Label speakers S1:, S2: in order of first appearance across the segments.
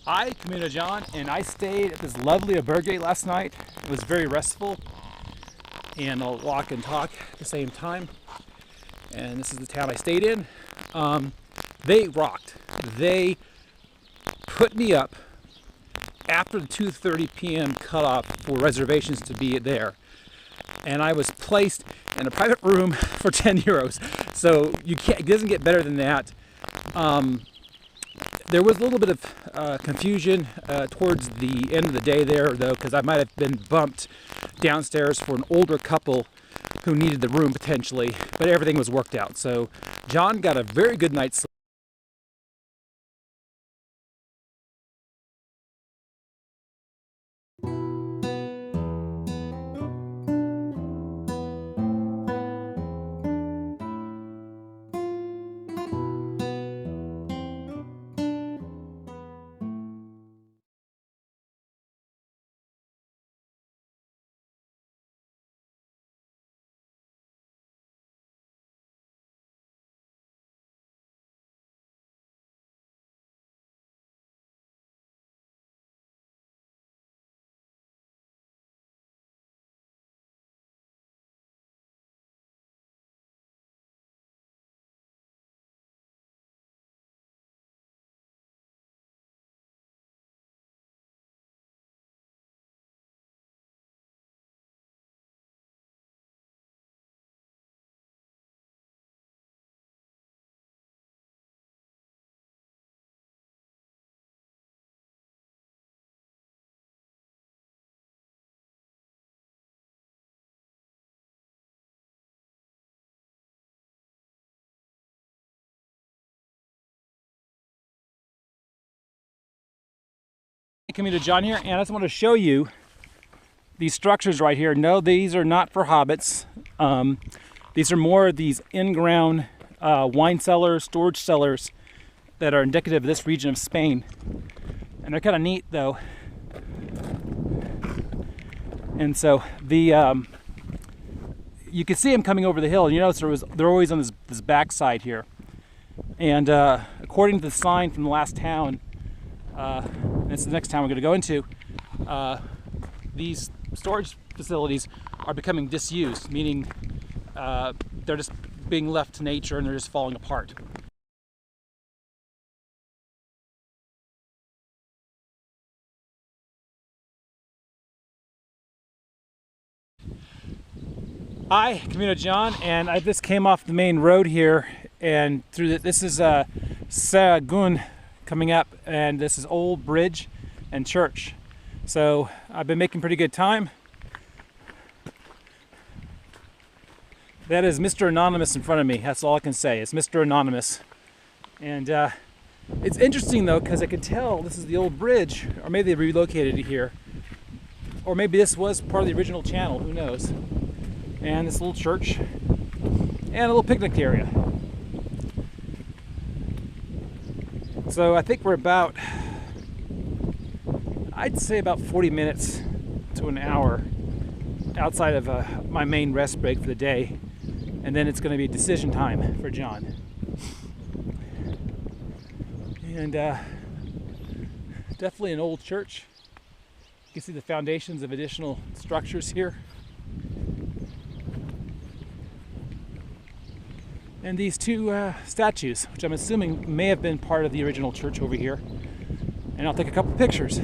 S1: Hi, Camino John, and I stayed at this lovely albergue last night. It was very restful, and I'll walk and talk at the same time. And this is the town I stayed in. They rocked. They put me up after the 2:30 p.m. cutoff for reservations to be there. And I was placed in a private room for 10 euros. So it doesn't get better than that. There was a little bit of confusion towards the end of the day there, though, because I might have been bumped downstairs for an older couple who needed the room potentially, but everything was worked out. So John got a very good night's sleep. Camino John here, and I just want to show you these structures right here. No, these are not for hobbits. These are more of these in-ground wine cellars, storage cellars that are indicative of this region of Spain. And they're kind of neat, though. And so the you can see them coming over the hill. You notice they're always on this back side here. And according to the sign from the last town, it's the next town we're going to go into, these storage facilities are becoming disused, meaning they're just being left to nature and they're just falling apart. Hi, Camino John, and I just came off the main road here, and through this is Sahagún coming up, and this is Old Bridge and Church. So I've been making pretty good time. That is Mr. Anonymous in front of me. That's all I can say. It's Mr. Anonymous. And it's interesting though, because I can tell this is the old bridge, or maybe they relocated it here, or maybe this was part of the original channel, who knows. And this little church and a little picnic area. So I think we're about, I'd say about 40 minutes to an hour outside of my main rest break for the day. And then it's going to be decision time for John. And definitely an old church. You can see the foundations of additional structures here. And these two statues, which I'm assuming may have been part of the original church over here. And I'll take a couple pictures.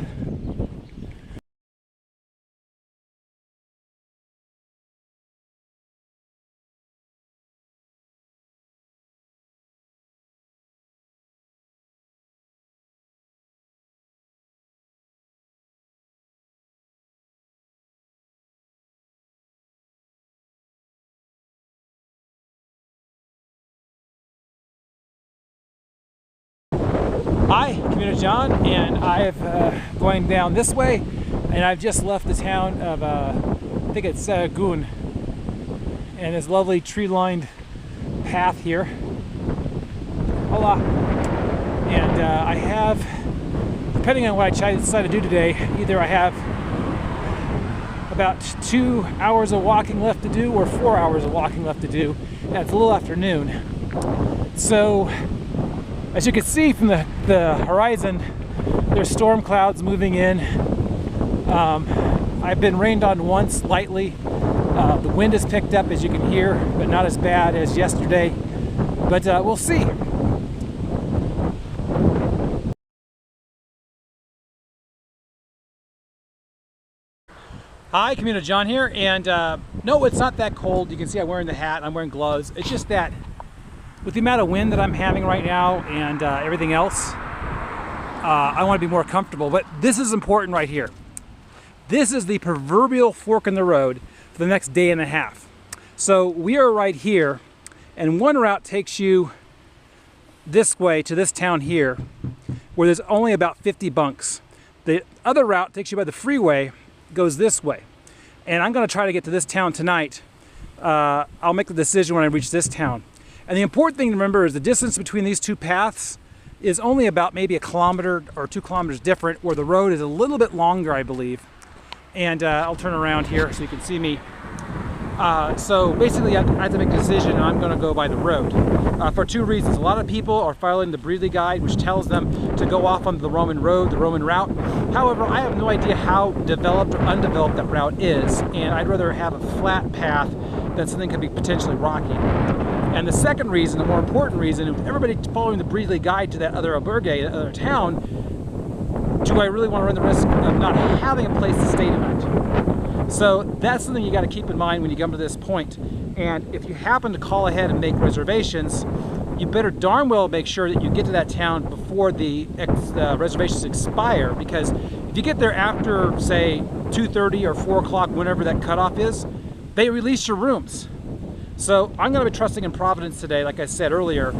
S1: Hi, Camino John, and I have going down this way, and I've just left the town of I think it's Sahagún, and this lovely tree-lined path here. Hola. And I have, depending on what I decide to do today, either I have about 2 hours of walking left to do or 4 hours of walking left to do, and it's a little afternoon. So as you can see from the horizon, There's storm clouds moving in. I've been rained on once lightly. The wind has picked up, as you can hear, but not as bad as yesterday. But we'll see. Hi, Camino John here, and no, it's not that cold. You can see I'm wearing the hat, I'm wearing gloves. It's just that with the amount of wind that I'm having right now and everything else, I want to be more comfortable. But this is important right here. This is the proverbial fork in the road for the next day and a half. So we are right here, and one route takes you this way to this town here, where there's only about 50 bunks. The other route takes you by the freeway, goes this way. And I'm going to try to get to this town tonight. I'll make the decision when I reach this town. And the important thing to remember is the distance between these two paths is only about maybe 1 kilometer or 2 kilometers different, where the road is a little bit longer, I believe. And I'll turn around here so you can see me. So basically I have to make a decision, and I'm going to go by the road for 2 reasons. A lot of people are following the Breedley guide, which tells them to go off on the Roman road, the Roman route. However, I have no idea how developed or undeveloped that route is, and I'd rather have a flat path than something could be potentially rocky. And the second reason, the more important reason, if everybody following the Breedley guide to that other albergue, that other town, do I really want to run the risk of not having a place to stay tonight? So that's something you got to keep in mind when you come to this point. And if you happen to call ahead and make reservations, you better darn well make sure that you get to that town before the reservations expire, because if you get there after, say, 2:30 or 4 o'clock, whenever that cutoff is, they release your rooms. So I'm going to be trusting in Providence today, like I said earlier,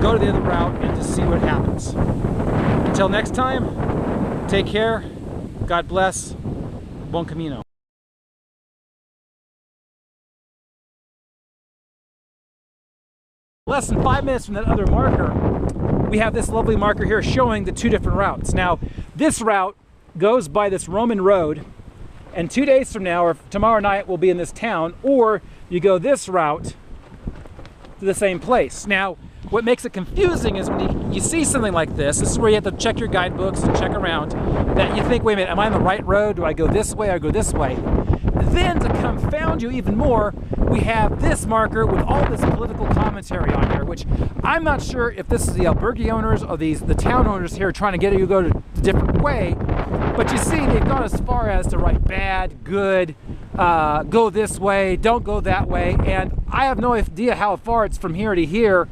S1: go to the other route and to see what happens. Until next time, take care, God bless, Bon Camino. Less than 5 minutes from that other marker, we have this lovely marker here showing the 2 different routes. Now, this route goes by this Roman road, and 2 days from now, or tomorrow night, we'll be in this town, or you go this route to the same place. Now, what makes it confusing is when you see something like this is where you have to check your guidebooks and check around, that you think, wait a minute, am I on the right road? Do I go this way or go this way? Then, to confound you even more, we have this marker with all this political commentary on here, which I'm not sure if this is the albergue owners or the town owners here trying to get you to go to a different way. But you see, they've gone as far as to write bad, good, go this way, don't go that way, and I have no idea how far it's from here to here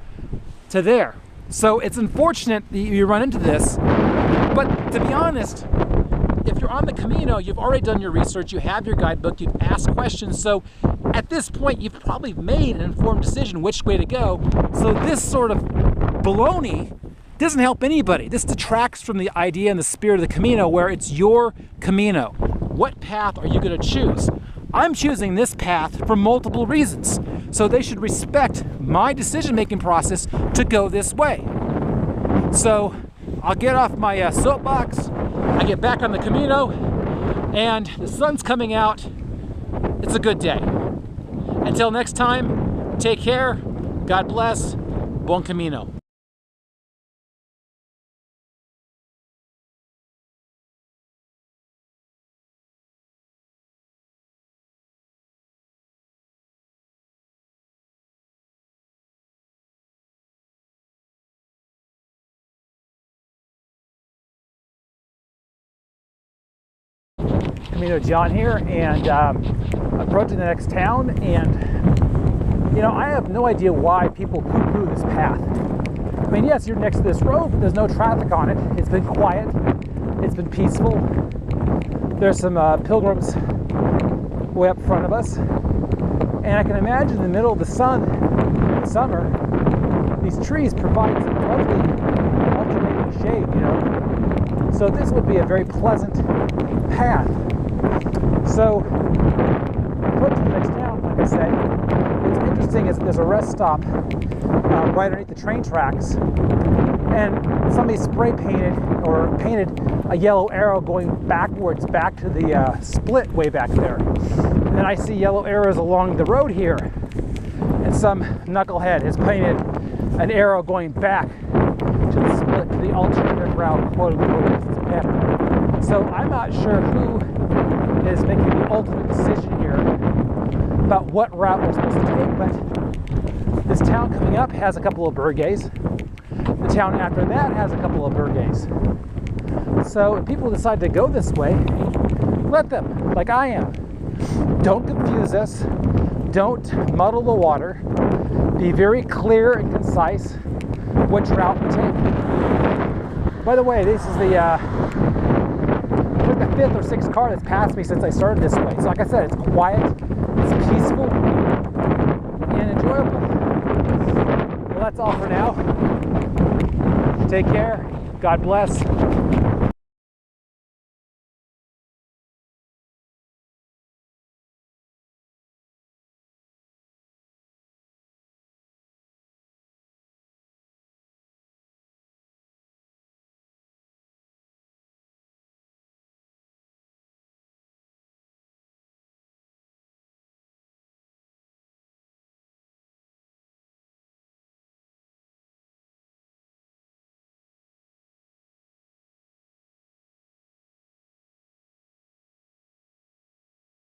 S1: to there. So it's unfortunate that you run into this, but to be honest, if you're on the Camino, you've already done your research, you have your guidebook, you've asked questions, so at this point you've probably made an informed decision which way to go. So this sort of baloney doesn't help anybody. This detracts from the idea and the spirit of the Camino, where it's your Camino. What path are you going to choose? I'm choosing this path for multiple reasons, so they should respect my decision-making process to go this way. So I'll get off my soapbox, I get back on the Camino, and the sun's coming out. It's a good day. Until next time, take care, God bless, Bon Camino. Camino John here, and approaching the next town, and you know, I have no idea why people poo-poo this path. I mean, yes, you're next to this road, but there's no traffic on it. It's been quiet, it's been peaceful. There's some pilgrims way up front of us, and I can imagine in the middle of the sun, in summer, these trees provide some lovely alternating shade, you know. So this would be a very pleasant path. So, approaching the next town, like I said, what's interesting is that there's a rest stop right underneath the train tracks, and somebody spray painted or painted a yellow arrow going backwards back to the split way back there. And then I see yellow arrows along the road here, and some knucklehead has painted an arrow going back to the split, to the alternative route, quote unquote. So I'm not sure who is making the ultimate decision here about what route we're supposed to take, but this town coming up has a couple of burgays. The town after that has a couple of burgays. So if people decide to go this way, let them, like I am. Don't confuse us. Don't muddle the water. Be very clear and concise which route we take. By the way, this is the the 5th or 6th car that's passed me since I started this way. So like I said, it's quiet, it's peaceful, and enjoyable. Well, that's all for now. Take care. God bless.